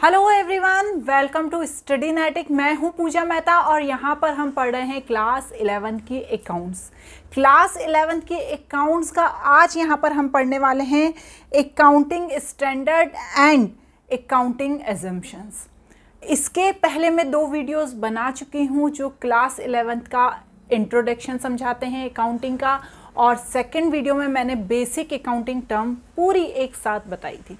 Hello everyone, welcome to Studynetic. मैं हूं पूजा मेहता और यहाँ पर हम पढ़ रहे हैं क्लास 11 की अकाउंट्स। क्लास 11 की अकाउंट्स का आज यहाँ पर हम पढ़ने वाले हैं accounting standard and accounting assumptions. इसके पहले मैं 2 वीडियोस बना चुकी हूँ जो क्लास 11 का इंट्रोडक्शन समझाते हैं अकाउंटिंग का, और सेकेंड वीडियो में मैंने बेसिक अकाउंटिंग टर्म पूरी एक साथ बताई थी।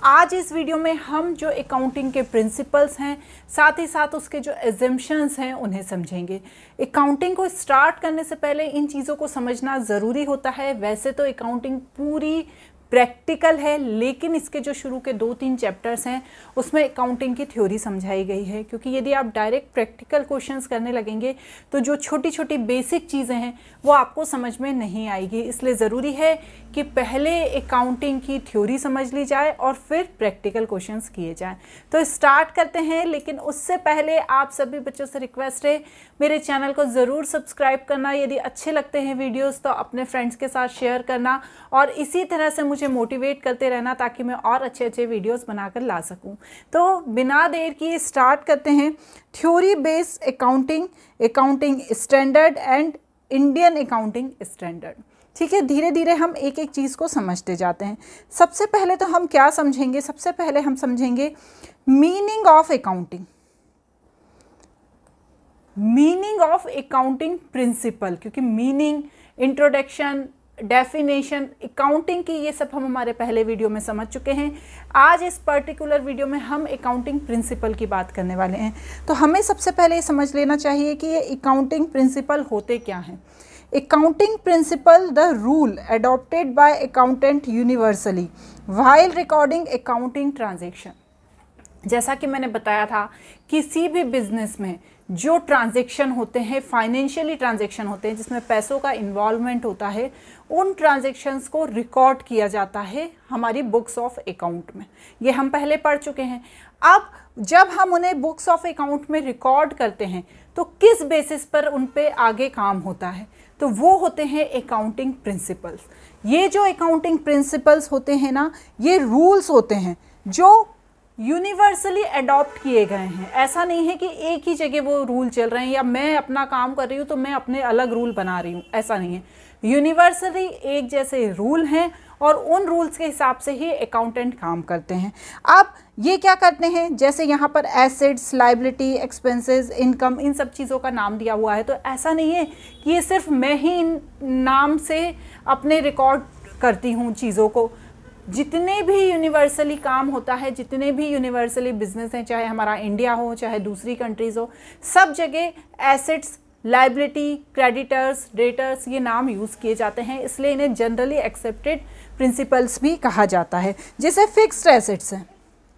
आज इस वीडियो में हम जो अकाउंटिंग के प्रिंसिपल्स हैं, साथ ही साथ उसके जो एजम्पशंस हैं उन्हें समझेंगे। अकाउंटिंग को स्टार्ट करने से पहले इन चीज़ों को समझना ज़रूरी होता है। वैसे तो अकाउंटिंग पूरी प्रैक्टिकल है, लेकिन इसके जो शुरू के 2-3 चैप्टर्स हैं उसमें अकाउंटिंग की थ्योरी समझाई गई है, क्योंकि यदि आप डायरेक्ट प्रैक्टिकल क्वेश्चंस करने लगेंगे तो जो छोटी छोटी बेसिक चीज़ें हैं वो आपको समझ में नहीं आएगी। इसलिए ज़रूरी है कि पहले अकाउंटिंग की थ्योरी समझ ली जाए और फिर प्रैक्टिकल क्वेश्चंस किए जाएँ। तो स्टार्ट करते हैं, लेकिन उससे पहले आप सभी बच्चों से रिक्वेस्ट है मेरे चैनल को ज़रूर सब्सक्राइब करना। यदि अच्छे लगते हैं वीडियोज़ तो अपने फ्रेंड्स के साथ शेयर करना और इसी तरह से मुझे मोटिवेट करते रहना ताकि मैं और अच्छे अच्छे वीडियोस बनाकर ला सकूं। तो बिना देर किए स्टार्ट करते हैं। Theory based accounting, accounting standard and Indian accounting standard. ठीक है, धीरे धीरे हम एक एक चीज़ को समझते जाते हैं। सबसे पहले तो हम क्या समझेंगे? सबसे पहले हम समझेंगे meaning of accounting, meaning of accounting principle, क्योंकि मीनिंग, इंट्रोडक्शन, डेफिनेशन अकाउंटिंग की ये सब हम हमारे पहले वीडियो में समझ चुके हैं। आज इस पर्टिकुलर वीडियो में हम अकाउंटिंग प्रिंसिपल की बात करने वाले हैं। तो हमें सबसे पहले ये समझ लेना चाहिए कि ये अकाउंटिंग प्रिंसिपल होते क्या हैं। Accounting principle the rule adopted by accountant universally while recording accounting transaction. जैसा कि मैंने बताया था, किसी भी बिजनेस में जो ट्रांजैक्शन होते हैं, फाइनेंशियली ट्रांजैक्शन होते हैं जिसमें पैसों का इन्वॉल्वमेंट होता है, उन ट्रांजैक्शंस को रिकॉर्ड किया जाता है हमारी बुक्स ऑफ अकाउंट में। ये हम पहले पढ़ चुके हैं। अब जब हम उन्हें बुक्स ऑफ अकाउंट में रिकॉर्ड करते हैं तो किस बेसिस पर उन पे आगे काम होता है? तो वो होते हैं अकाउंटिंग प्रिंसिपल्स। ये जो अकाउंटिंग प्रिंसिपल्स होते हैं ना, ये रूल्स होते हैं जो यूनिवर्सली अडॉप्ट किए गए हैं। ऐसा नहीं है कि एक ही जगह वो रूल चल रहे हैं या मैं अपना काम कर रही हूँ तो मैं अपने अलग रूल बना रही हूँ, ऐसा नहीं है। यूनिवर्सली एक जैसे रूल हैं और उन रूल्स के हिसाब से ही अकाउंटेंट काम करते हैं। अब ये क्या करते हैं, जैसे यहाँ पर एसेट्स, लायबिलिटी, एक्सपेंसेस, इनकम, इन सब चीज़ों का नाम दिया हुआ है। तो ऐसा नहीं है कि ये सिर्फ मैं ही इन नाम से अपने रिकॉर्ड करती हूँ चीज़ों को। जितने भी यूनिवर्सली काम होता है, जितने भी यूनिवर्सली बिजनेस हैं, चाहे हमारा इंडिया हो चाहे दूसरी कंट्रीज़ हो, सब जगह एसेट्स, लायबिलिटी, क्रेडिटर्स, डेटर्स, ये नाम यूज़ किए जाते हैं। इसलिए इन्हें जनरली एक्सेप्टेड प्रिंसिपल्स भी कहा जाता है। जैसे फिक्स्ड एसेट्स हैं,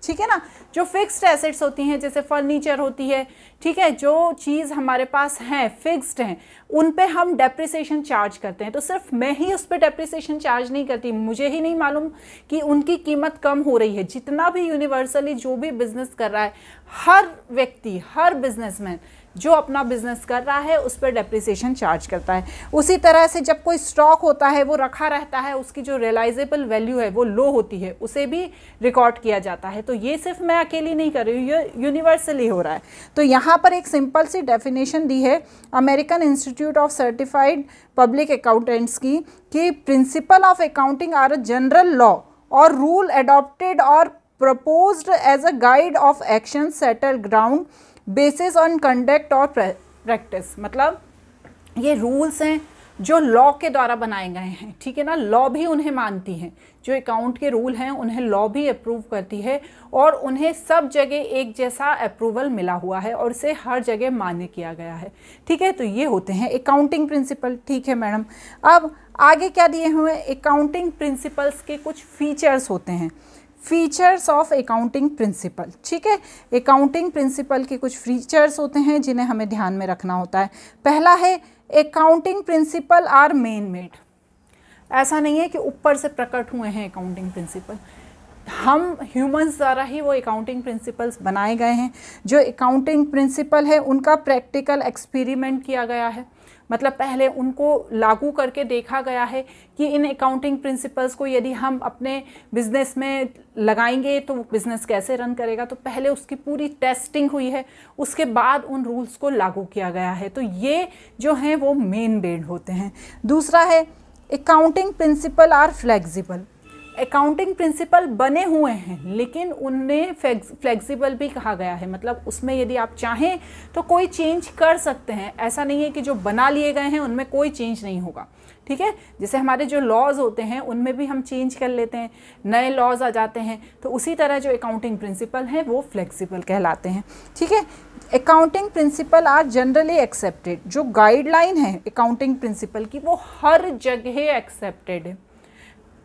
ठीक है ना, जो फिक्स्ड एसेट्स होती हैं जैसे फर्नीचर होती है, ठीक है, जो चीज़ हमारे पास हैं फिक्स्ड हैं, उन पे हम डेप्रिसिएशन चार्ज करते हैं। तो सिर्फ मैं ही उस पर डेप्रिसिएशन चार्ज नहीं करती, मुझे ही नहीं मालूम कि उनकी कीमत कम हो रही है। जितना भी यूनिवर्सली जो भी बिजनेस कर रहा है, हर व्यक्ति, हर बिजनेसमैन जो अपना बिजनेस कर रहा है उस पर डेप्रिसिएशन चार्ज करता है। उसी तरह से जब कोई स्टॉक होता है वो रखा रहता है, उसकी जो रियलाइजेबल वैल्यू है वो लो होती है, उसे भी रिकॉर्ड किया जाता है। तो ये सिर्फ मैं अकेली नहीं कर रही हूँ, ये यूनिवर्सली हो रहा है। तो यहाँ पर एक सिंपल सी डेफिनेशन दी है American Institute of Certified Public Accountants की, कि principle of accounting are a general law और रूल अडॉप्टेड और proposed as a guide of action settle ground basis on conduct और प्रैक्टिस। मतलब ये रूल्स हैं जो लॉ के द्वारा बनाए गए हैं, ठीक है ना। लॉ भी उन्हें मानती है, जो अकाउंट के रूल हैं उन्हें लॉ भी अप्रूव करती है और उन्हें सब जगह एक जैसा अप्रूवल मिला हुआ है और इसे हर जगह मान्य किया गया है, ठीक है। तो ये होते हैं अकाउंटिंग प्रिंसिपल, ठीक है मैडम। अब आगे क्या दिए हुए हैं? अकाउंटिंग प्रिंसिपल्स के कुछ फीचर्स होते हैं, फीचर्स ऑफ अकाउंटिंग प्रिंसिपल, ठीक है। अकाउंटिंग प्रिंसिपल के कुछ फीचर्स होते हैं जिन्हें हमें ध्यान में रखना होता है। पहला है accounting principle are man made. ऐसा नहीं है कि ऊपर से प्रकट हुए हैं अकाउंटिंग प्रिंसिपल, हम ह्यूमंस द्वारा ही वो अकाउंटिंग प्रिंसिपल्स बनाए गए हैं। जो अकाउंटिंग प्रिंसिपल है उनका प्रैक्टिकल एक्सपेरिमेंट किया गया है, मतलब पहले उनको लागू करके देखा गया है कि इन अकाउंटिंग प्रिंसिपल्स को यदि हम अपने बिजनेस में लगाएंगे तो बिजनेस कैसे रन करेगा। तो पहले उसकी पूरी टेस्टिंग हुई है, उसके बाद उन रूल्स को लागू किया गया है। तो ये जो हैं वो मेन बेड होते हैं। दूसरा है accounting principle are flexible. Accounting principle बने हुए हैं लेकिन उन्हें फ्लेक्सिबल भी कहा गया है, मतलब उसमें यदि आप चाहें तो कोई चेंज कर सकते हैं। ऐसा नहीं है कि जो बना लिए गए हैं उनमें कोई चेंज नहीं होगा, ठीक है। जैसे हमारे जो लॉज होते हैं उनमें भी हम चेंज कर लेते हैं, नए लॉज आ जाते हैं, तो उसी तरह जो अकाउंटिंग प्रिंसिपल हैं वो फ्लेक्सिबल कहलाते हैं, ठीक है। Accounting principle are generally accepted. जो गाइडलाइन है अकाउंटिंग प्रिंसिपल की वो हर जगह एक्सेप्टेड है।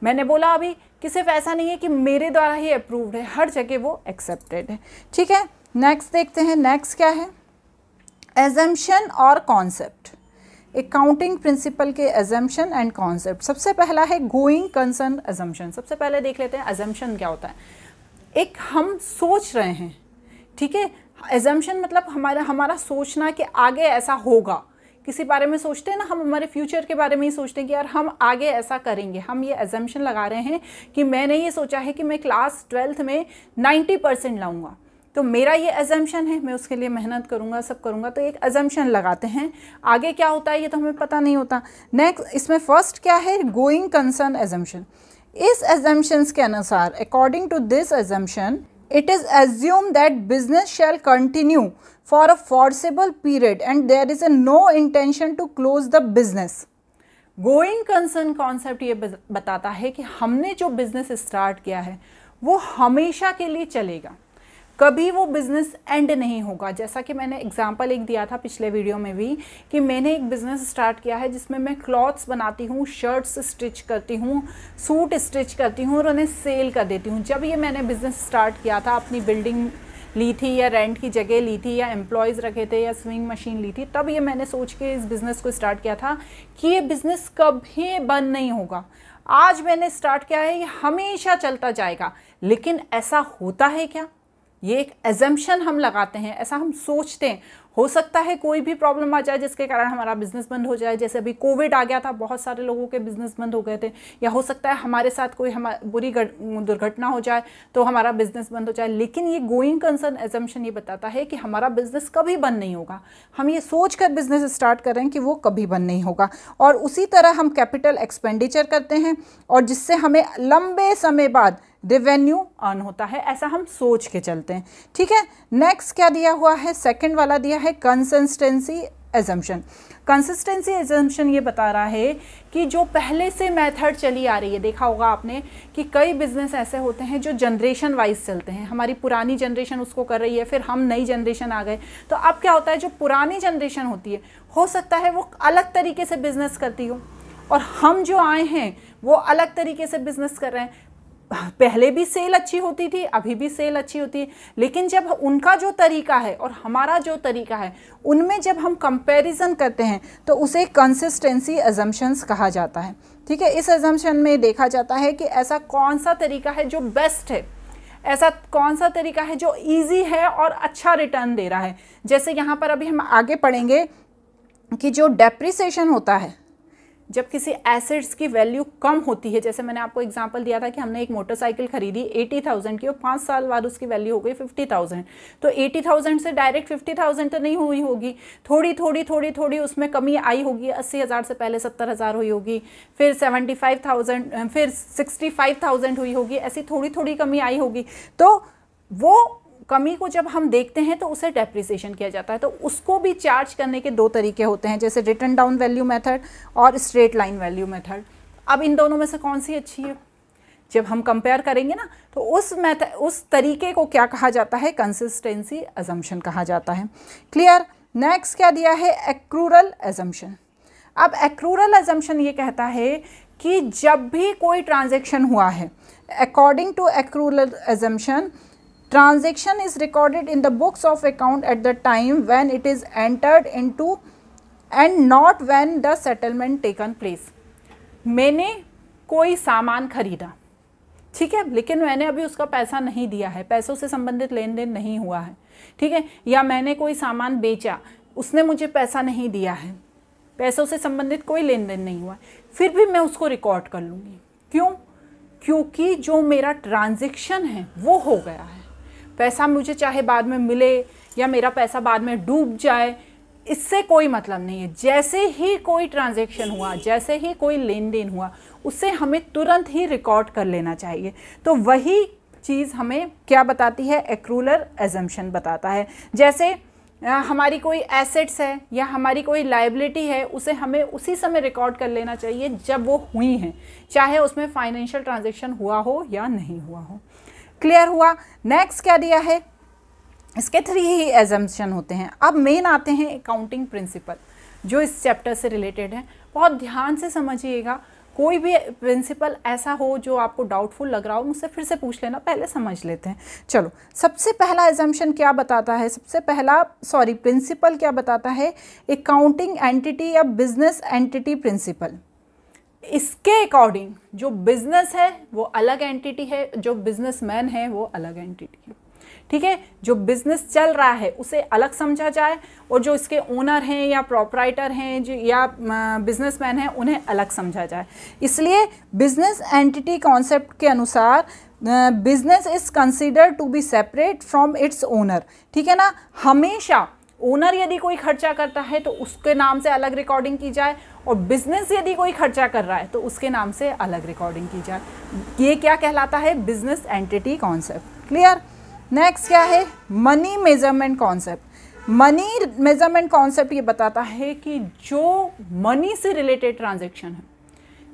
मैंने बोला अभी कि सिर्फ ऐसा नहीं है कि मेरे द्वारा ही अप्रूव्ड है, हर जगह वो एक्सेप्टेड है, ठीक है। नेक्स्ट देखते हैं, नेक्स्ट क्या है, एजम्पशन और कॉन्सेप्ट। अकाउंटिंग प्रिंसिपल के एजम्पशन एंड कॉन्सेप्ट। सबसे पहला है गोइंग कंसर्न एजम्पशन। सबसे पहले देख लेते हैं एजम्पशन क्या होता है। एक हम सोच रहे हैं, ठीक है। एजम्पशन मतलब हमारा सोचना कि आगे ऐसा होगा। किसी बारे में सोचते हैं ना, हम हमारे फ्यूचर के बारे में ही सोचते हैं कि यार हम आगे ऐसा करेंगे। हम ये एजम्पशन लगा रहे हैं कि मैंने ये सोचा है कि मैं क्लास 12th में 90% लाऊंगा, तो मेरा ये एजम्पशन है, मैं उसके लिए मेहनत करूंगा, सब करूंगा। तो एक एजम्पशन लगाते हैं। आगे क्या होता है ये तो हमें पता नहीं होता। नेक्स्ट इसमें फर्स्ट क्या है, गोइंग कंसर्न एजम्पशन। इस एजम्पशंस के अनुसार according to this assumption it is assumed that business shall continue for a foreseeable period and there is a no intention to close the business. Going concern concept ये बताता है कि हमने जो business start किया है वो हमेशा के लिए चलेगा, कभी वो बिज़नेस एंड नहीं होगा। जैसा कि मैंने एग्जांपल एक दिया था पिछले वीडियो में भी कि मैंने एक बिज़नेस स्टार्ट किया है जिसमें मैं क्लॉथ्स बनाती हूँ, शर्ट्स स्टिच करती हूँ, सूट स्टिच करती हूँ और उन्हें सेल कर देती हूँ। जब ये मैंने बिज़नेस स्टार्ट किया था, अपनी बिल्डिंग ली थी या रेंट की जगह ली थी या एम्प्लॉयज़ रखे थे या स्विंग मशीन ली थी, तब ये मैंने सोच के इस बिज़नेस को स्टार्ट किया था कि ये बिज़नेस कभी बंद नहीं होगा। आज मैंने स्टार्ट किया है, ये हमेशा चलता जाएगा। लेकिन ऐसा होता है क्या? ये एक एजम्पशन हम लगाते हैं, ऐसा हम सोचते हैं। हो सकता है कोई भी प्रॉब्लम आ जाए जिसके कारण हमारा बिजनेस बंद हो जाए। जैसे अभी कोविड आ गया था, बहुत सारे लोगों के बिजनेस बंद हो गए थे। या हो सकता है हमारे साथ कोई बुरी दुर्घटना हो जाए तो हमारा बिजनेस बंद हो जाए। लेकिन ये गोइंग कंसर्न एजम्पशन ये बताता है कि हमारा बिजनेस कभी बंद नहीं होगा। हम ये सोच कर बिजनेस स्टार्ट कर रहे हैं कि वो कभी बंद नहीं होगा। और उसी तरह हम कैपिटल एक्सपेंडिचर करते हैं और जिससे हमें लंबे समय बाद रेवेन्यू अर्न होता है, ऐसा हम सोच के चलते हैं, ठीक है। नेक्स्ट क्या दिया हुआ है, सेकंड वाला दिया है कंसिस्टेंसी एजम्पशन। कंसिस्टेंसी एजम्पशन ये बता रहा है कि जो पहले से मेथड चली आ रही है, देखा होगा आपने कि कई बिजनेस ऐसे होते हैं जो जनरेशन वाइज चलते हैं। हमारी पुरानी जनरेशन उसको कर रही है, फिर हम नई जनरेशन आ गए। तो अब क्या होता है, जो पुरानी जनरेशन होती है हो सकता है वो अलग तरीके से बिजनेस करती हो और हम जो आए हैं वो अलग तरीके से बिजनेस कर रहे हैं। पहले भी सेल अच्छी होती थी, अभी भी सेल अच्छी होती है, लेकिन जब उनका जो तरीका है और हमारा जो तरीका है उनमें जब हम कंपैरिजन करते हैं तो उसे कंसिस्टेंसी अजम्पशंस कहा जाता है, ठीक है। इस अजम्पशन में देखा जाता है कि ऐसा कौन सा तरीका है जो बेस्ट है, ऐसा कौन सा तरीका है जो ईजी है और अच्छा रिटर्न दे रहा है। जैसे यहाँ पर अभी हम आगे पढ़ेंगे कि जो डेप्रिसिएशन होता है, जब किसी एसेट्स की वैल्यू कम होती है, जैसे मैंने आपको एग्जांपल दिया था कि हमने एक मोटरसाइकिल खरीदी 80,000 की और 5 साल बाद उसकी वैल्यू हो गई 50,000, तो 80,000 से डायरेक्ट 50,000 तो नहीं हुई होगी, थोड़ी उसमें कमी आई होगी। 80,000 से पहले 70,000 हुई होगी, फिर 75,000, फिर 65,000 हुई होगी, ऐसी थोड़ी कमी आई होगी। तो वो कमी को जब हम देखते हैं तो उसे डेप्रिसिएशन किया जाता है। तो उसको भी चार्ज करने के दो तरीके होते हैं, जैसे रिटन डाउन वैल्यू मेथड और स्ट्रेट लाइन वैल्यू मेथड। अब इन दोनों में से कौन सी अच्छी है? जब हम कंपेयर करेंगे ना तो उस तरीके को क्या कहा जाता है, कंसिस्टेंसी अजम्पशन कहा जाता है। क्लियर। नेक्स्ट क्या दिया है, एक्रूरल अजम्पशन। अब एक्रूरल अजम्पशन ये कहता है कि जब भी कोई ट्रांजेक्शन हुआ है, according to accrual assumption, transaction is recorded in the books of account at the time when it is entered into and not when the settlement taken place। मैंने कोई सामान खरीदा, ठीक है, लेकिन मैंने अभी उसका पैसा नहीं दिया है, पैसों से संबंधित लेन देन नहीं हुआ है, ठीक है। या मैंने कोई सामान बेचा, उसने मुझे पैसा नहीं दिया है, पैसों से संबंधित कोई लेन देन नहीं हुआ, फिर भी मैं उसको रिकॉर्ड कर लूँगी। क्यों? क्योंकि जो मेरा ट्रांजैक्शन है वो हो गया है। पैसा मुझे चाहे बाद में मिले या मेरा पैसा बाद में डूब जाए, इससे कोई मतलब नहीं है। जैसे ही कोई ट्रांजैक्शन हुआ, जैसे ही कोई लेन देन हुआ, उससे हमें तुरंत ही रिकॉर्ड कर लेना चाहिए। तो वही चीज़ हमें क्या बताती है? एक्रूलर एजम्पशन बताता है। जैसे हमारी कोई एसेट्स है या हमारी कोई लायबिलिटी है, उसे हमें उसी समय रिकॉर्ड कर लेना चाहिए जब वो हुई हैं, चाहे उसमें फाइनेंशियल ट्रांजैक्शन हुआ हो या नहीं हुआ हो। क्लियर हुआ? नेक्स्ट क्या दिया है? इसके 3 ही एजम्पशन होते हैं। अब मेन आते हैं अकाउंटिंग प्रिंसिपल, जो इस चैप्टर से रिलेटेड है। बहुत ध्यान से समझिएगा, कोई भी प्रिंसिपल ऐसा हो जो आपको डाउटफुल लग रहा हो, मुझसे फिर से पूछ लेना, पहले समझ लेते हैं। चलो, सबसे पहला एजम्पशन क्या बताता है? प्रिंसिपल क्या बताता है? अकाउंटिंग एंटिटी या बिजनेस एंटिटी प्रिंसिपल। इसके अकॉर्डिंग जो बिजनेस है वो अलग एंटिटी है, जो बिजनेसमैन है वो अलग एंटिटी है। ठीक है, जो बिजनेस चल रहा है उसे अलग समझा जाए, और जो इसके ओनर हैं या प्रोपराइटर हैं जो या बिजनेसमैन हैं उन्हें अलग समझा जाए। इसलिए बिजनेस एंटिटी कॉन्सेप्ट के अनुसार business is considered to be separate from its owner. ठीक है ना, हमेशा ओनर यदि कोई खर्चा करता है तो उसके नाम से अलग रिकॉर्डिंग की जाए, और बिजनेस यदि कोई खर्चा कर रहा है तो उसके नाम से अलग रिकॉर्डिंग की जाए। ये क्या कहलाता है? Business entity concept. Clear? Next क्या है? Money measurement concept. Money measurement concept ये बताता है कि जो मनी से रिलेटेड ट्रांजैक्शन है,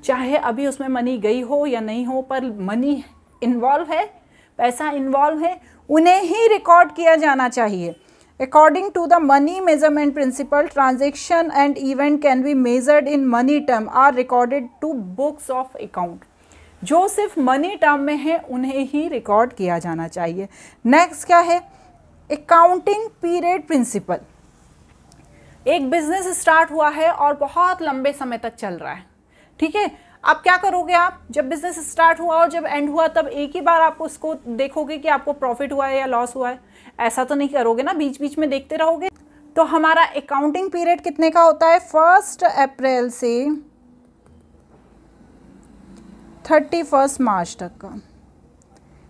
चाहे अभी उसमें मनी गई हो या नहीं हो, पर मनी इन्वॉल्व है, पैसा इन्वॉल्व है, उन्हें ही रिकॉर्ड किया जाना चाहिए। According to the money measurement principle, transaction and event can be measured in money term are recorded to books of account. जो सिर्फ मनी टर्म में है उन्हें ही रिकॉर्ड किया जाना चाहिए। नेक्स्ट क्या है? Accounting period principle. एक बिजनेस स्टार्ट हुआ है और बहुत लंबे समय तक चल रहा है। ठीक है, अब क्या करोगे आप? जब बिजनेस स्टार्ट हुआ और जब एंड हुआ तब एक ही बार आपको उसको देखोगे कि आपको प्रॉफिट हुआ है या लॉस हुआ है? ऐसा तो नहीं करोगे ना, बीच बीच में देखते रहोगे। तो हमारा अकाउंटिंग पीरियड कितने का होता है? 1 अप्रैल से 31 मार्च तक का।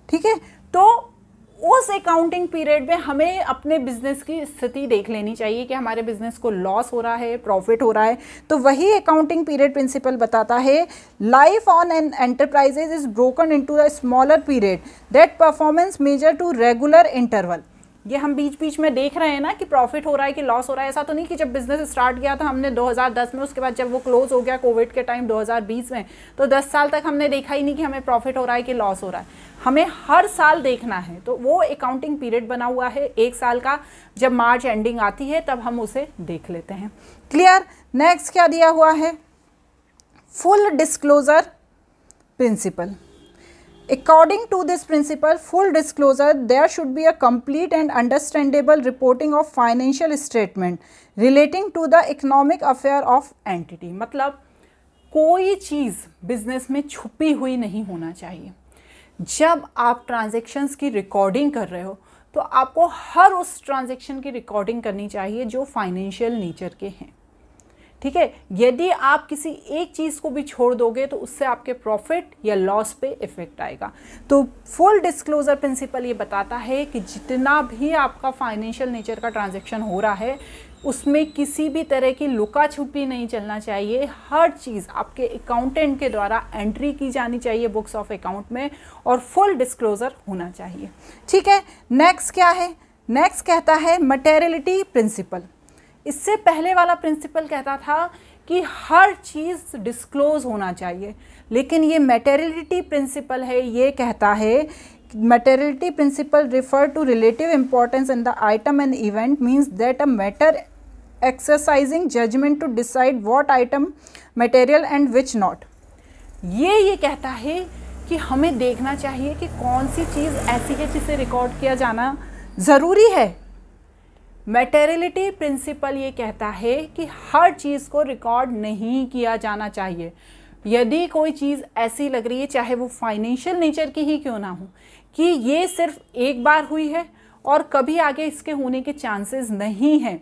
ठीक है, तो उस अकाउंटिंग पीरियड में हमें अपने बिजनेस की स्थिति देख लेनी चाहिए कि हमारे बिजनेस को लॉस हो रहा है, प्रॉफिट हो रहा है। तो वही अकाउंटिंग पीरियड प्रिंसिपल बताता है, life on an enterprises is broken into a smaller period that performance measure to regular interval. ये हम बीच बीच में देख रहे हैं ना कि प्रॉफिट हो रहा है कि लॉस हो रहा है। ऐसा तो नहीं कि जब बिजनेस स्टार्ट किया था हमने 2010 में, उसके बाद जब वो क्लोज हो गया कोविड के टाइम 2020 में, तो 10 साल तक हमने देखा ही नहीं कि हमें प्रॉफिट हो रहा है कि लॉस हो रहा है। हमें हर साल देखना है। तो वो अकाउंटिंग पीरियड बना हुआ है 1 साल का, जब मार्च एंडिंग आती है तब हम उसे देख लेते हैं। क्लियर? नेक्स्ट क्या दिया हुआ है? Full disclosure principle. According to this principle, full disclosure, there should be a complete and understandable reporting of financial statement relating to the economic affair of entity. मतलब कोई चीज़ बिजनेस में छुपी हुई नहीं होना चाहिए। जब आप ट्रांजैक्शंस की रिकॉर्डिंग कर रहे हो तो आपको हर उस ट्रांजैक्शन की रिकॉर्डिंग करनी चाहिए जो फाइनेंशियल नेचर के हैं। ठीक है, यदि आप किसी एक चीज़ को भी छोड़ दोगे तो उससे आपके प्रॉफिट या लॉस पे इफेक्ट आएगा। तो फुल डिस्क्लोजर प्रिंसिपल ये बताता है कि जितना भी आपका फाइनेंशियल नेचर का ट्रांजैक्शन हो रहा है उसमें किसी भी तरह की लुका छुपी नहीं चलना चाहिए। हर चीज़ आपके अकाउंटेंट के द्वारा एंट्री की जानी चाहिए बुक्स ऑफ अकाउंट में, और फुल डिस्क्लोजर होना चाहिए। ठीक है, नेक्स्ट क्या है? नेक्स्ट कहता है मटेरियलिटी प्रिंसिपल। इससे पहले वाला प्रिंसिपल कहता था कि हर चीज़ डिस्क्लोज होना चाहिए, लेकिन ये मटेरियलिटी प्रिंसिपल है, ये कहता है materiality principle refer to relative importance in the item and event, means that a matter exercising judgment to decide what item material and which not. ये कहता है कि हमें देखना चाहिए कि कौन सी चीज़ ऐसी है जिसे रिकॉर्ड किया जाना ज़रूरी है। मटेरियलिटी प्रिंसिपल ये कहता है कि हर चीज़ को रिकॉर्ड नहीं किया जाना चाहिए। यदि कोई चीज़ ऐसी लग रही है, चाहे वो फाइनेंशियल नेचर की ही क्यों ना हो, कि ये सिर्फ एक बार हुई है और कभी आगे इसके होने के चांसेस नहीं हैं,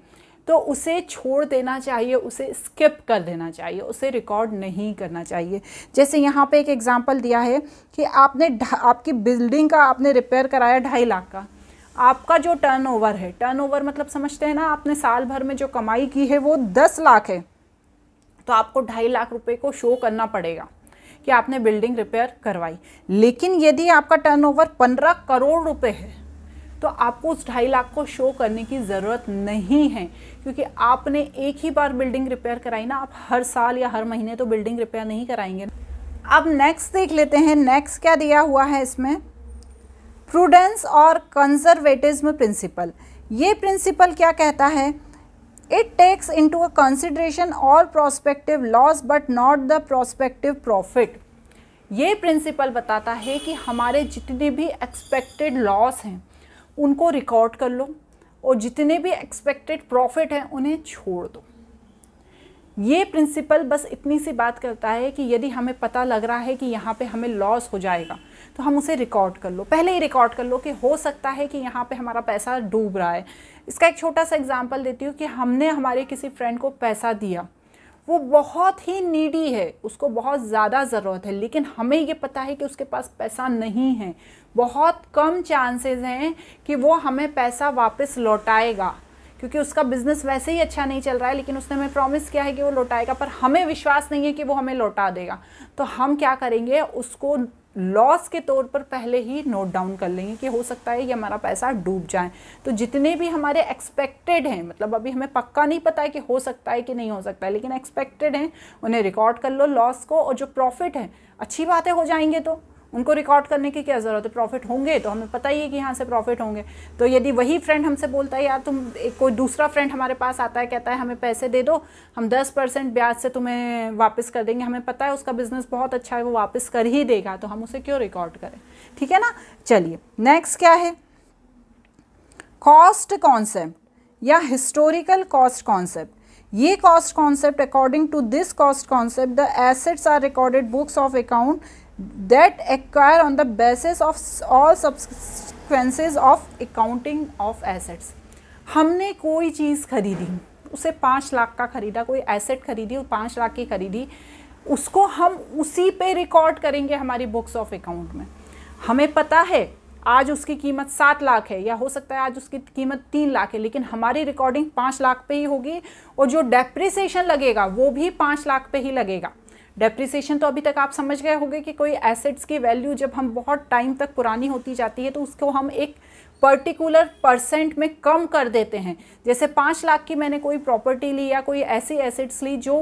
तो उसे छोड़ देना चाहिए, उसे स्किप कर देना चाहिए, उसे रिकॉर्ड नहीं करना चाहिए। जैसे यहाँ पे एक एग्जांपल दिया है कि आपकी बिल्डिंग का आपने रिपेयर कराया 2.5 लाख का, आपका जो टर्नओवर है, टर्नओवर मतलब समझते हैं ना, आपने साल भर में जो कमाई की है वो 10 लाख है, तो आपको 2.5 लाख रुपए को शो करना पड़ेगा कि आपने बिल्डिंग रिपेयर करवाई। लेकिन यदि आपका टर्नओवर 15 करोड़ रुपए है तो आपको उस 2.5 लाख को शो करने की ज़रूरत नहीं है, क्योंकि आपने एक ही बार बिल्डिंग रिपेयर कराई ना, आप हर साल या हर महीने तो बिल्डिंग रिपेयर नहीं कराएंगे। अब नेक्स्ट देख लेते हैं, नेक्स्ट क्या दिया हुआ है इसमें, प्रूडेंस और कंजर्वेटिज्म प्रिंसिपल। ये प्रिंसिपल क्या कहता है, it takes into a consideration all prospective loss but not the prospective profit. ये प्रिंसिपल बताता है कि हमारे जितने भी एक्सपेक्टेड लॉस हैं उनको रिकॉर्ड कर लो और जितने भी एक्सपेक्टेड प्रॉफिट हैं उन्हें छोड़ दो। ये प्रिंसिपल बस इतनी सी बात करता है कि यदि हमें पता लग रहा है कि यहाँ पे हमें लॉस हो जाएगा तो हम उसे रिकॉर्ड कर लो, पहले ही रिकॉर्ड कर लो कि हो सकता है कि यहाँ पे हमारा पैसा डूब रहा है। इसका एक छोटा सा एग्जांपल देती हूँ कि हमने हमारे किसी फ्रेंड को पैसा दिया, वो बहुत ही नीडी है, उसको बहुत ज़्यादा ज़रूरत है, लेकिन हमें ये पता है कि उसके पास पैसा नहीं है, बहुत कम चांसेस हैं कि वो हमें पैसा वापस लौटाएगा, क्योंकि उसका बिजनेस वैसे ही अच्छा नहीं चल रहा है, लेकिन उसने हमें प्रॉमिस किया है कि वो लौटाएगा, पर हमें विश्वास नहीं है कि वो हमें लौटा देगा। तो हम क्या करेंगे, उसको लॉस के तौर पर पहले ही नोट डाउन कर लेंगे कि हो सकता है ये हमारा पैसा डूब जाए। तो जितने भी हमारे एक्सपेक्टेड हैं, मतलब अभी हमें पक्का नहीं पता है कि हो सकता है कि नहीं हो सकता है, लेकिन एक्सपेक्टेड हैं, उन्हें रिकॉर्ड कर लो लॉस को, और जो प्रॉफिट है अच्छी बात है, हो जाएंगे तो उनको रिकॉर्ड करने की क्या ज़रूरत है, प्रॉफिट होंगे तो हमें पता ही है कि यहाँ से प्रॉफिट होंगे। तो यदि वही फ्रेंड हमसे बोलता है यार कोई दूसरा फ्रेंड हमारे पास आता है, कहता है हमें पैसे दे दो, हम 10% ब्याज से तुम्हें वापस कर देंगे, हमें पता है उसका बिजनेस बहुत अच्छा है, वो वापस कर ही देगा, तो हम उसे क्यों रिकॉर्ड करें, ठीक है ना। चलिए नेक्स्ट क्या है, कॉस्ट कॉन्सेप्ट या हिस्टोरिकल कॉस्ट कॉन्सेप्ट। ये cost concept, according to this cost concept, the assets are recorded books of account that acquire on the basis of all subsequences of accounting of assets। हमने कोई चीज़ खरीदी, उसे 5 लाख का खरीदा, कोई asset खरीदी और 5 लाख की खरीदी, उसको हम उसी पे रिकॉर्ड करेंगे हमारी बुक्स ऑफ अकाउंट में। हमें पता है आज उसकी कीमत 7 लाख है, या हो सकता है आज उसकी कीमत 3 लाख है, लेकिन हमारी रिकॉर्डिंग 5 लाख पे ही होगी, और जो डेप्रिसिएशन लगेगा वो भी 5 लाख पे ही लगेगा। डेप्रिसिएशन तो अभी तक आप समझ गए होंगे कि कोई एसेट्स की वैल्यू जब हम बहुत टाइम तक पुरानी होती जाती है तो उसको हम एक पर्टिकुलर परसेंट में कम कर देते हैं। जैसे 5 लाख की मैंने कोई प्रॉपर्टी ली या कोई ऐसी एसेट्स ली जो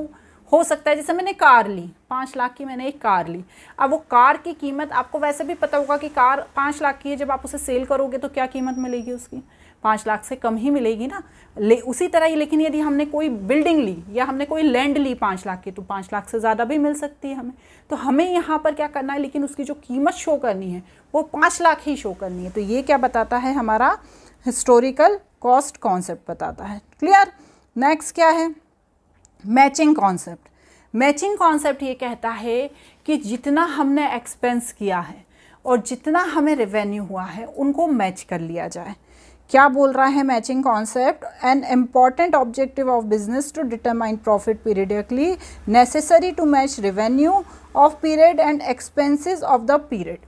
हो सकता है, जैसे मैंने कार ली, 5 लाख की मैंने एक कार ली, अब वो कार की कीमत आपको वैसे भी पता होगा कि कार 5 लाख की है, जब आप उसे सेल करोगे तो क्या कीमत मिलेगी उसकी, 5 लाख से कम ही मिलेगी ना। उसी तरह ही लेकिन यदि हमने कोई बिल्डिंग ली या हमने कोई लैंड ली 5 लाख की, तो 5 लाख से ज़्यादा भी मिल सकती है हमें। तो हमें यहाँ पर क्या करना है, लेकिन उसकी जो कीमत शो करनी है वो 5 लाख ही शो करनी है। तो ये क्या बताता है, हमारा हिस्टोरिकल कॉस्ट कॉन्सेप्ट बताता है। क्लियर। नेक्स्ट क्या है, मैचिंग कॉन्सेप्ट। मैचिंग कॉन्सेप्ट ये कहता है कि जितना हमने एक्सपेंस किया है और जितना हमें रेवेन्यू हुआ है उनको मैच कर लिया जाए। क्या बोल रहा है matching concept, an important objective of business to determine profit periodically necessary to match revenue of period and expenses of the period.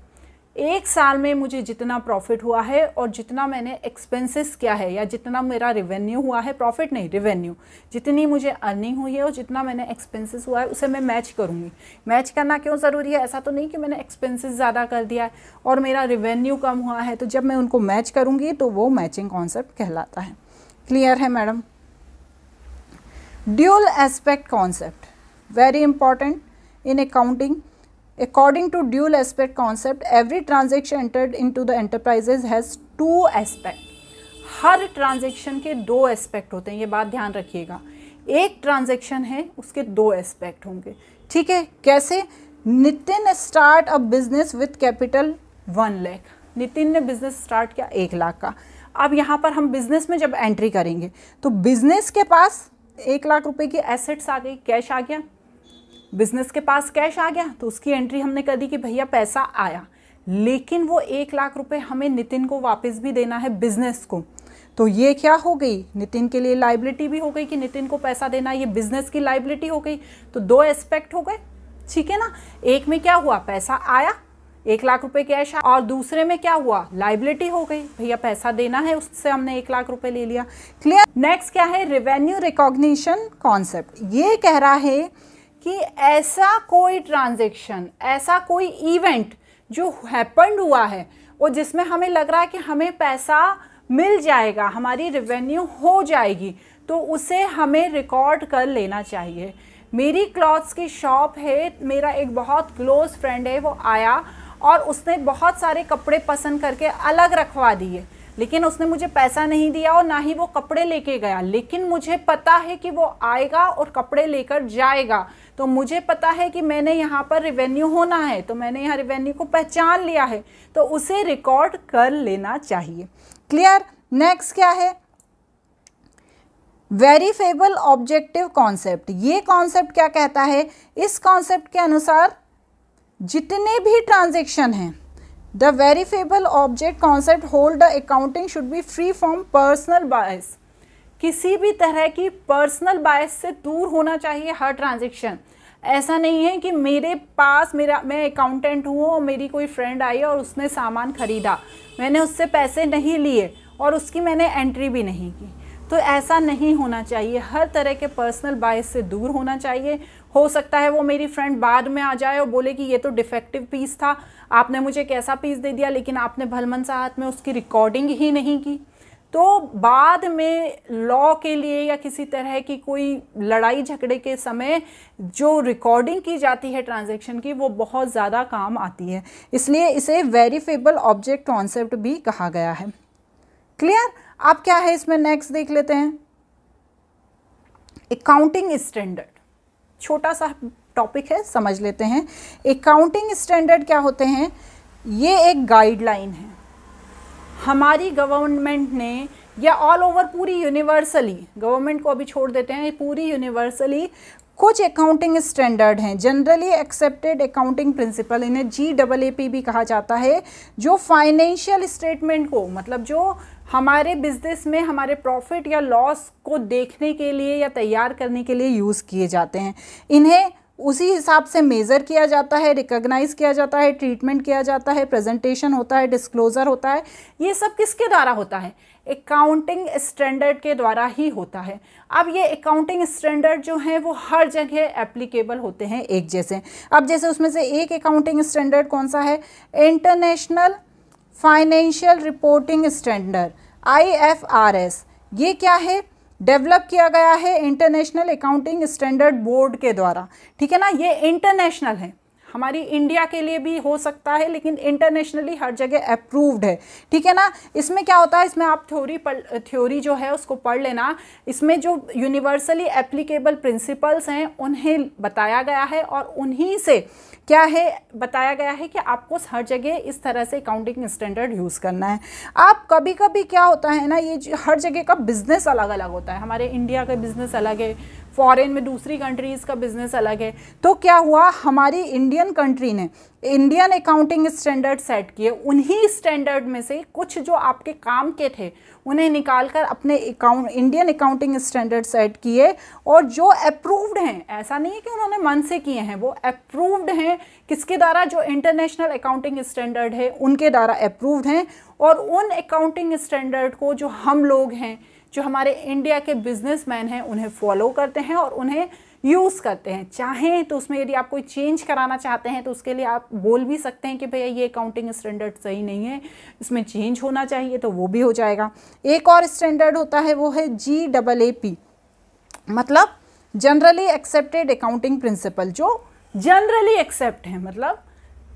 एक साल में मुझे जितना प्रॉफिट हुआ है और जितना मैंने एक्सपेंसेस किया है, या जितना मेरा रेवेन्यू हुआ है, प्रॉफिट नहीं रेवेन्यू, जितनी मुझे अर्निंग हुई है और जितना मैंने एक्सपेंसेस हुआ है उसे मैं मैच करूँगी। मैच करना क्यों ज़रूरी है, ऐसा तो नहीं कि मैंने एक्सपेंसेस ज़्यादा कर दिया है और मेरा रेवेन्यू कम हुआ है, तो जब मैं उनको मैच करूँगी तो वो मैचिंग कॉन्सेप्ट कहलाता है। क्लियर है madam. Dual aspect concept, very important in accounting. According to dual aspect concept, every transaction entered into the enterprises has 2 aspect। Her transaction के 2 एस्पेक्ट होते हैं, ये बात ध्यान रखिएगा। एक ट्रांजेक्शन है उसके 2 एस्पेक्ट होंगे, ठीक है। कैसे, Nitin start a business with capital 1 lakh. Nitin ने बिजनेस स्टार्ट किया 1 लाख का। अब यहाँ पर हम बिजनेस में जब एंट्री करेंगे तो बिजनेस के पास 1 लाख रुपए की एसेट्स आ गई, कैश आ गया, बिजनेस के पास कैश आ गया, तो उसकी एंट्री हमने कर दी कि भैया पैसा आया। लेकिन वो 1 लाख रुपए हमें नितिन को वापस भी देना है, बिजनेस को। तो ये क्या हो गई, नितिन के लिए लाइबिलिटी भी हो गई कि नितिन को पैसा देना, ये बिजनेस की लाइबिलिटी हो गई। तो 2 एस्पेक्ट हो गए, ठीक है ना। एक में क्या हुआ, पैसा आया 1 लाख रुपए कैश, और दूसरे में क्या हुआ, लाइबिलिटी हो गई, भैया पैसा देना है, उससे हमने 1 लाख रुपए ले लिया। क्लियर। नेक्स्ट क्या है, रेवेन्यू रिकॉग्निशन कॉन्सेप्ट। ये कह रहा है कि ऐसा कोई ट्रांजेक्शन, ऐसा कोई इवेंट जो हैपन्ड हुआ है और जिसमें हमें लग रहा है कि हमें पैसा मिल जाएगा, हमारी रेवेन्यू हो जाएगी, तो उसे हमें रिकॉर्ड कर लेना चाहिए। मेरी क्लॉथ्स की शॉप है, मेरा एक बहुत क्लोज फ्रेंड है, वो आया और उसने बहुत सारे कपड़े पसंद करके अलग रखवा दिए, लेकिन उसने मुझे पैसा नहीं दिया और ना ही वो कपड़े लेके गया। लेकिन मुझे पता है कि वो आएगा और कपड़े लेकर जाएगा, तो मुझे पता है कि मैंने यहाँ पर रेवेन्यू होना है, तो मैंने यहाँ रेवेन्यू को पहचान लिया है, तो उसे रिकॉर्ड कर लेना चाहिए। क्लियर। नेक्स्ट क्या है, वेरीफेबल ऑब्जेक्टिव कॉन्सेप्ट। ये कॉन्सेप्ट क्या कहता है, इस कॉन्सेप्ट के अनुसार जितने भी ट्रांजेक्शन हैं, the verifiable object concept hold the accounting should be free from personal bias. किसी भी तरह की पर्सनल बायस से दूर होना चाहिए हर ट्रांजेक्शन। ऐसा नहीं है कि मेरे पास मैं अकाउंटेंट हूँ और मेरी कोई फ्रेंड आई और उसने सामान खरीदा, मैंने उससे पैसे नहीं लिए और उसकी मैंने एंट्री भी नहीं की, तो ऐसा नहीं होना चाहिए। हर तरह के पर्सनल बायस से दूर होना चाहिए। हो सकता है वो मेरी फ्रेंड बाद में आ जाए और बोले कि ये तो डिफेक्टिव पीस था, आपने मुझे कैसा पीस दे दिया, लेकिन आपने भलमन सा हाथ में उसकी रिकॉर्डिंग ही नहीं की। तो बाद में लॉ के लिए या किसी तरह की कोई लड़ाई झगड़े के समय जो रिकॉर्डिंग की जाती है ट्रांजैक्शन की, वो बहुत ज़्यादा काम आती है, इसलिए इसे वेरीफेबल ऑब्जेक्ट कॉन्सेप्ट भी कहा गया है। क्लियर। अब क्या है इसमें, नेक्स्ट देख लेते हैं, अकाउंटिंग स्टैंडर्ड। छोटा सा टॉपिक है, समझ लेते हैं। अकाउंटिंग स्टैंडर्ड क्या होते हैं, ये एक गाइडलाइन है हमारी गवर्नमेंट ने, या ऑल ओवर पूरी यूनिवर्सली, गवर्नमेंट को अभी छोड़ देते हैं, पूरी यूनिवर्सली कुछ अकाउंटिंग स्टैंडर्ड हैं, जनरली एक्सेप्टेड अकाउंटिंग प्रिंसिपल, इन्हें GAAP भी कहा जाता है, जो फाइनेंशियल स्टेटमेंट को, मतलब जो हमारे बिजनेस में हमारे प्रॉफिट या लॉस को देखने के लिए या तैयार करने के लिए यूज़ किए जाते हैं। इन्हें उसी हिसाब से मेज़र किया जाता है, रिकॉग्नाइज किया जाता है, ट्रीटमेंट किया जाता है, प्रेजेंटेशन होता है, डिस्क्लोजर होता है। ये सब किसके द्वारा होता है, अकाउंटिंग स्टैंडर्ड के द्वारा ही होता है। अब ये अकाउंटिंग स्टैंडर्ड जो हैं वो हर जगह एप्लीकेबल होते हैं एक जैसे। अब जैसे उसमें से एक अकाउंटिंग स्टैंडर्ड कौन सा है, international financial reporting standard IFRS। ये क्या है, डेवलप किया गया है इंटरनेशनल अकाउंटिंग स्टैंडर्ड बोर्ड के द्वारा, ठीक है ना। ये इंटरनेशनल है, हमारी इंडिया के लिए भी हो सकता है, लेकिन इंटरनेशनली हर जगह अप्रूव्ड है, ठीक है ना। इसमें क्या होता है, इसमें आप थ्योरी जो है उसको पढ़ लेना। इसमें जो यूनिवर्सली एप्लीकेबल प्रिंसिपल्स हैं उन्हें बताया गया है, और उन्हीं से क्या है बताया गया है कि आपको हर जगह इस तरह से अकाउंटिंग स्टैंडर्ड यूज़ करना है। आप कभी कभी क्या होता है ना, ये हर जगह का बिजनेस अलग अलग होता है, हमारे इंडिया का बिजनेस अलग है, फॉरेन में दूसरी कंट्रीज़ का बिजनेस अलग है। तो क्या हुआ, हमारी इंडियन कंट्री ने इंडियन अकाउंटिंग स्टैंडर्ड सेट किए, उन्हीं स्टैंडर्ड में से कुछ जो आपके काम के थे उन्हें निकालकर अपने इंडियन अकाउंटिंग स्टैंडर्ड सेट किए, और जो अप्रूव्ड हैं, ऐसा नहीं है कि उन्होंने मन से किए हैं, वो अप्रूव्ड हैं किसके द्वारा, जो इंटरनेशनल अकाउंटिंग स्टैंडर्ड है उनके द्वारा अप्रूव्ड हैं। और उन अकाउंटिंग स्टैंडर्ड को जो हम लोग हैं, जो हमारे इंडिया के बिजनेसमैन हैं, उन्हें फॉलो करते हैं और उन्हें यूज़ करते हैं। चाहें तो उसमें यदि आप कोई चेंज कराना चाहते हैं तो उसके लिए आप बोल भी सकते हैं कि भैया ये अकाउंटिंग स्टैंडर्ड सही नहीं है, इसमें चेंज होना चाहिए, तो वो भी हो जाएगा। एक और स्टैंडर्ड होता है, वो है GAAP, मतलब जनरली एक्सेप्टेड अकाउंटिंग प्रिंसिपल, जो जनरली एक्सेप्ट है, मतलब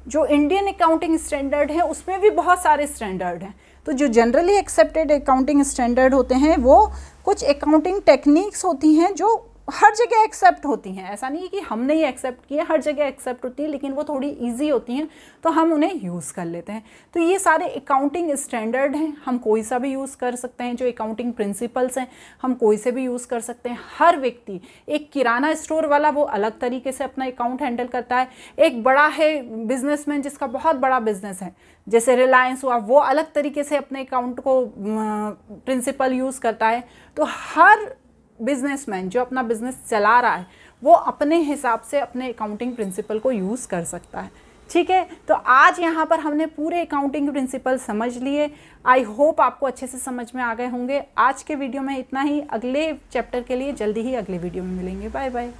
जो इंडियन अकाउंटिंग स्टैंडर्ड है उसमें भी बहुत सारे स्टैंडर्ड हैं। तो जो जनरली एक्सेप्टेड अकाउंटिंग स्टैंडर्ड होते हैं वो कुछ अकाउंटिंग टेक्निक्स होती हैं जो हर जगह एक्सेप्ट होती हैं, ऐसा नहीं है कि हमने ही एक्सेप्ट किया, हर जगह एक्सेप्ट होती है, लेकिन वो थोड़ी इजी होती हैं तो हम उन्हें यूज़ कर लेते हैं। तो ये सारे अकाउंटिंग स्टैंडर्ड हैं, हम कोई सा भी यूज़ कर सकते हैं। जो अकाउंटिंग प्रिंसिपल्स हैं हम कोई से भी यूज़ कर सकते हैं। हर व्यक्ति, एक किराना स्टोर वाला वो अलग तरीके से अपना अकाउंट हैंडल करता है, एक बड़ा है बिजनेसमैन जिसका बहुत बड़ा बिजनेस है जैसे रिलायंस हुआ, वो अलग तरीके से अपने अकाउंट को प्रिंसिपल यूज़ करता है। तो हर बिजनेसमैन जो अपना बिजनेस चला रहा है वो अपने हिसाब से अपने अकाउंटिंग प्रिंसिपल को यूज़ कर सकता है। ठीक है, तो आज यहाँ पर हमने पूरे अकाउंटिंग प्रिंसिपल समझ लिए। आई होप आपको अच्छे से समझ में आ गए होंगे। आज के वीडियो में इतना ही, अगले चैप्टर के लिए जल्दी ही अगले वीडियो में मिलेंगे। Bye bye.